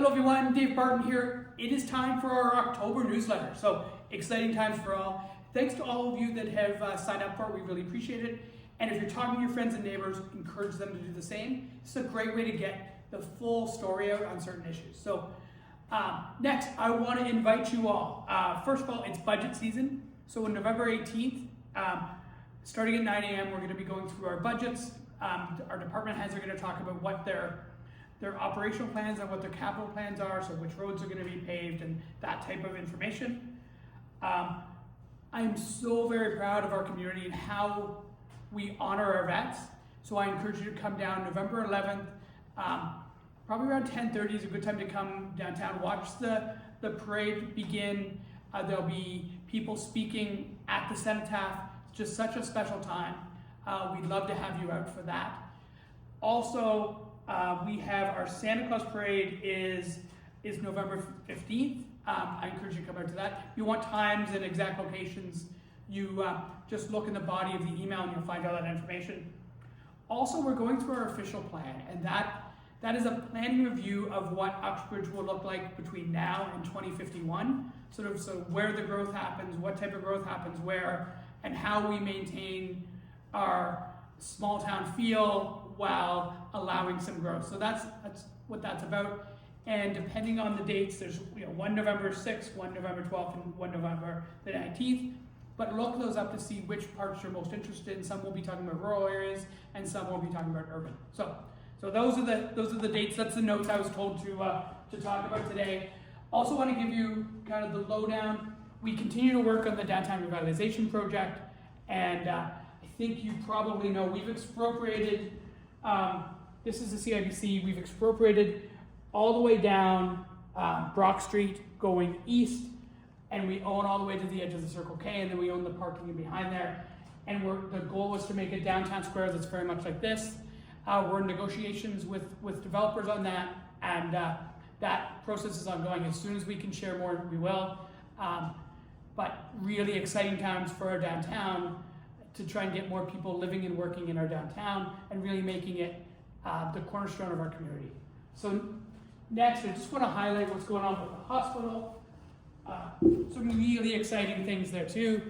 Hello everyone, Dave Barton here. It is time for our October newsletter. So exciting times for all. Thanks to all of you that have signed up for it. We really appreciate it. And if you're talking to your friends and neighbors, encourage them to do the same. It's a great way to get the full story out on certain issues. So next, I want to invite you all. First of all, it's budget season. So on November 18th, starting at 9 a.m., we're going to be going through our budgets. Our department heads are going to talk about what their operational plans and what their capital plans are, so which roads are going to be paved and that type of information. I'm so very proud of our community and how we honor our vets. So I encourage you to come down November 11th. Probably around 10:30 is a good time to come downtown. Watch the parade begin. There'll be people speaking at the cenotaph. It's just such a special time. We'd love to have you out for that. Also, we have our Santa Claus parade is November 15th. I encourage you to come out to that. If you want times and exact locations, you just look in the body of the email and you'll find all that information. Also, we're going through our official plan, and that is a planning review of what Uxbridge will look like between now and 2051. So where the growth happens, what type of growth happens where, and how we maintain our small town feel while allowing some growth. So that's what that's about. And depending on the dates, there's one November 6th, one November 12th, and one November the 19th. But look those up to see which parts you're most interested in. Some will be talking about rural areas, and some will be talking about urban. So those are the dates. That's the notes I was told to talk about today. Also want to give you kind of the lowdown. We continue to work on the downtown revitalization project, and I think you probably know we've expropriated. This is the CIBC. We've expropriated all the way down Brock Street going east, and we own all the way to the edge of the Circle K, and then we own the parking in behind there. And the goal was to make a downtown square that's very much like this. We're in negotiations with developers on that, and that process is ongoing. As soon as we can share more, we will. But really exciting times for our downtown to try and get more people living and working in our downtown and really making it the cornerstone of our community. So next, I just want to highlight what's going on with the hospital. Some really exciting things there too.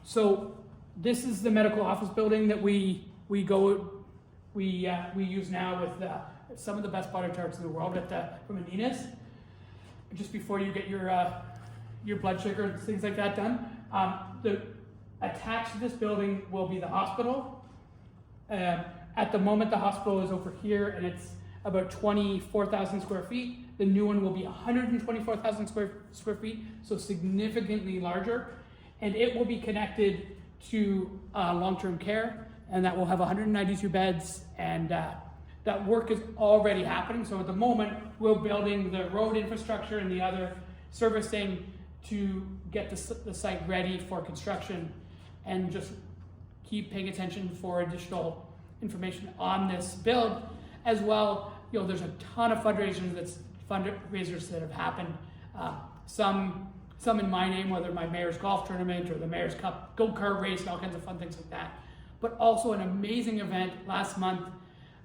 So this is the medical office building that we use now with some of the best butter tarts in the world from Anina's. Just before you get your blood sugar and things like that done. Attached to this building will be the hospital. At the moment, the hospital is over here, and it's about 24,000 square feet. The new one will be 124,000 square feet, so significantly larger. And it will be connected to long-term care, and that will have 192 beds, and that work is already happening. So at the moment, we're building the road infrastructure and the other servicing to get the site ready for construction, and just keep paying attention for additional information on this build. As well, there's a ton of fundraisers that have happened. Some in my name, whether my mayor's golf tournament or the mayor's cup go-kart race and all kinds of fun things like that. But also an amazing event last month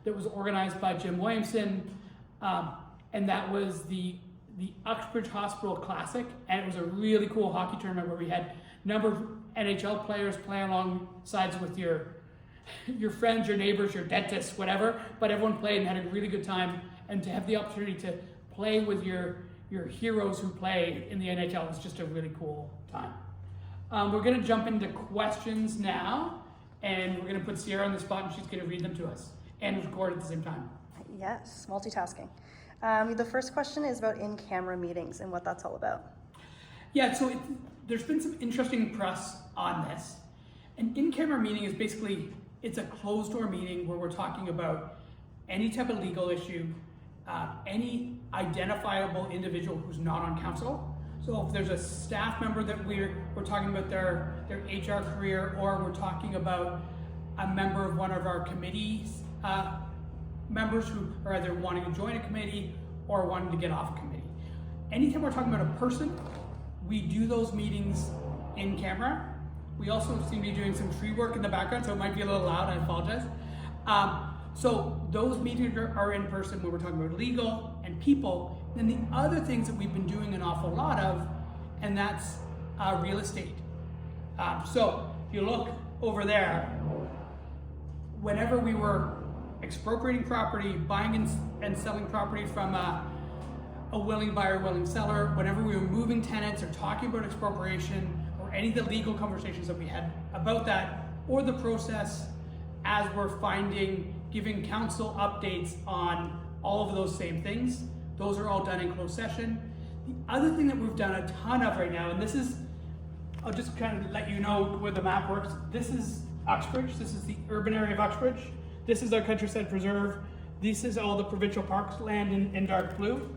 that was organized by Jim Williamson, and that was the Uxbridge Hospital Classic, and it was a really cool hockey tournament where we had a number of NHL players play alongside with your friends, your neighbors, your dentists, whatever, but everyone played and had a really good time, and to have the opportunity to play with your heroes who play in the NHL was just a really cool time. We're going to jump into questions now, and we're going to put Sierra on the spot, and she's going to read them to us and record at the same time. Yes, multitasking. The first question is about in-camera meetings and what that's all about. Yeah, so there's been some interesting press on this. An in-camera meeting is basically, it's a closed-door meeting where we're talking about any type of legal issue, any identifiable individual who's not on council. So if there's a staff member that we're talking about their HR career, or we're talking about a member of one of our committees, members who are either wanting to join a committee or wanting to get off a committee. Anytime we're talking about a person, we do those meetings in camera. We also seem to be doing some tree work in the background, so it might be a little loud, I apologize. So those meetings are in person when we're talking about legal and people. Then the other things that we've been doing an awful lot of, and that's real estate. So if you look over there, whenever we were expropriating property, buying and selling property from a willing buyer, willing seller, whenever we were moving tenants or talking about expropriation or any of the legal conversations that we had about that, or the process as we're giving council updates on all of those same things, those are all done in closed session. The other thing that we've done a ton of right now, and this is, I'll just kind of let you know where the map works. This is Uxbridge. This is the urban area of Uxbridge. This is our countryside preserve. This is all the provincial parks land in dark blue.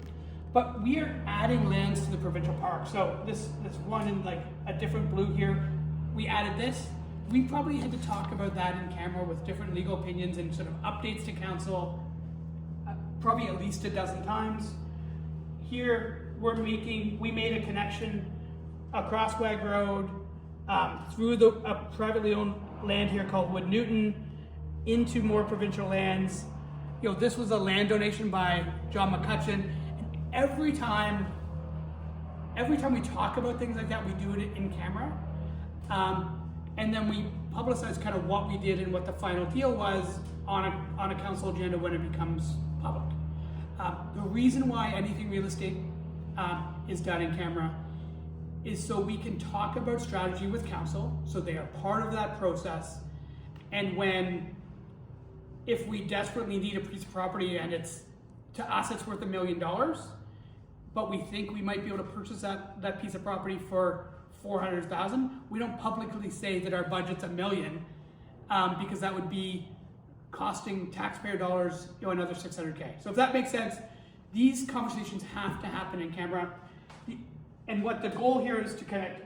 But we are adding lands to the provincial park. So this one in like a different blue here, we added this. We probably had to talk about that in camera with different legal opinions and sort of updates to council, probably at least a dozen times. Here we made a connection across Wag Road through a privately owned land here called Wood Newton into more provincial lands. This was a land donation by John McCutcheon. And every time we talk about things like that, we do it in camera. And then we publicize kind of what we did and what the final deal was on a council agenda when it becomes public. The reason why anything real estate is done in camera is so we can talk about strategy with council, so they are part of that process. And if we desperately need a piece of property and to us it's worth $1 million, but we think we might be able to purchase that piece of property for $400,000, we don't publicly say that our budget's $1 million, because that would be costing taxpayer dollars another $600K. So if that makes sense, these conversations have to happen in camera. And what the goal here is to connect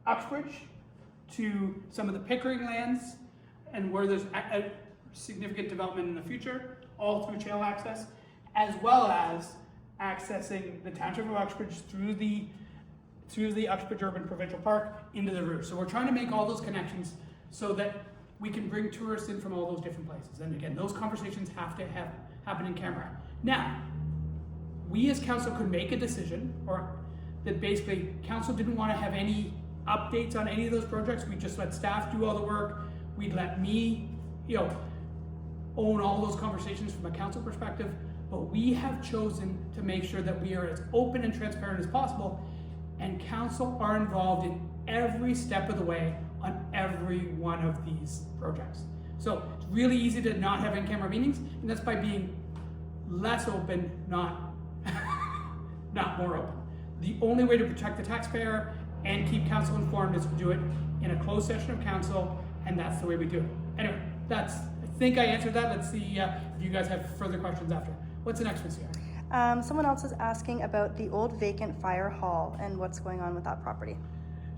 Uxbridge to some of the Pickering lands and where there's a significant development in the future, all through trail access, as well as accessing the township of Uxbridge through the Uxbridge Urban Provincial Park into the route. So we're trying to make all those connections so that we can bring tourists in from all those different places. And again, those conversations have to happen in camera. Now, we as council could make a decision, or that basically council didn't want to have any updates on any of those projects. We just let staff do all the work. We'd let me, own all those conversations from a council perspective. But we have chosen to make sure that we are as open and transparent as possible, and council are involved in every step of the way on every one of these projects. So it's really easy to not have in-camera meetings, and that's by being less open, not more open. The only way to protect the taxpayer and keep council informed is to do it in a closed session of council, and that's the way we do it. Anyway, I think I answered that. Let's see if you guys have further questions after. What's the next one, Sierra? Someone else is asking about the old vacant fire hall and what's going on with that property.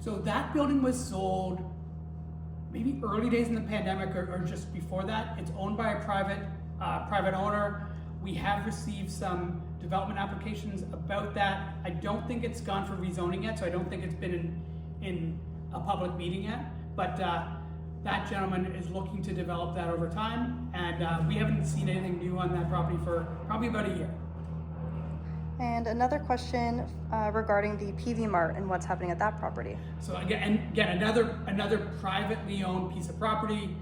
So that building was sold maybe early days in the pandemic or just before that. It's owned by a private owner. We have received some development applications about that. I don't think it's gone for rezoning yet, so I don't think it's been in a public meeting yet. But that gentleman is looking to develop that over time, and we haven't seen anything new on that property for probably about a year. And another question regarding the PV Mart and what's happening at that property. So again, another privately owned piece of property.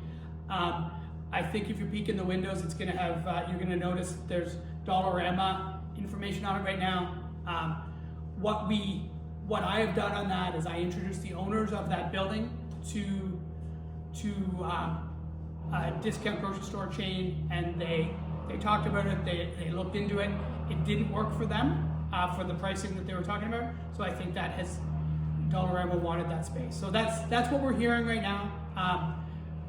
I think if you peek in the windows, it's going to have, you're going to notice there's Dollarama information on it right now. What I have done on that is I introduced the owners of that building to a discount grocery store chain, and they talked about it, they looked into it. It didn't work for them for the pricing that they were talking about. So I think that Dollarama wanted that space. So that's what we're hearing right now.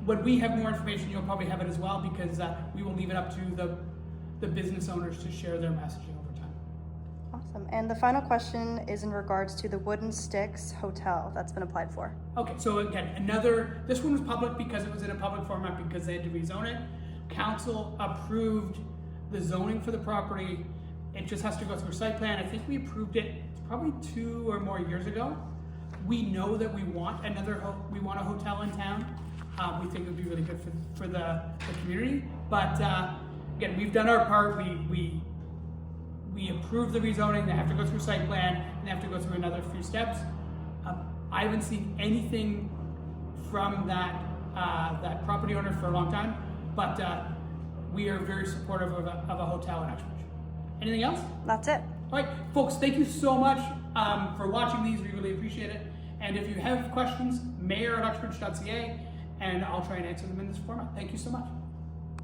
When we have more information, you'll probably have it as well, because we will leave it up to the business owners to share their messaging over time. Awesome. And the final question is in regards to the Wooden Sticks Hotel that's been applied for. Okay, so again, this one was public because it was in a public format because they had to rezone it. Council approved the zoning for the property. It just has to go through site plan. I think we approved it probably 2 or more years ago. We know that we want a hotel in town. we think it would be really good for the community. But again, we've done our part. We approved the rezoning. They have to go through site plan, and they have to go through another few steps. I haven't seen anything from that property owner for a long time, but we are very supportive of a hotel in Uxbridge. Anything else? That's it. All right, folks, thank you so much for watching these. We really appreciate it. And if you have questions, mayor@uxbridge.ca, and I'll try and answer them in this format. Thank you so much.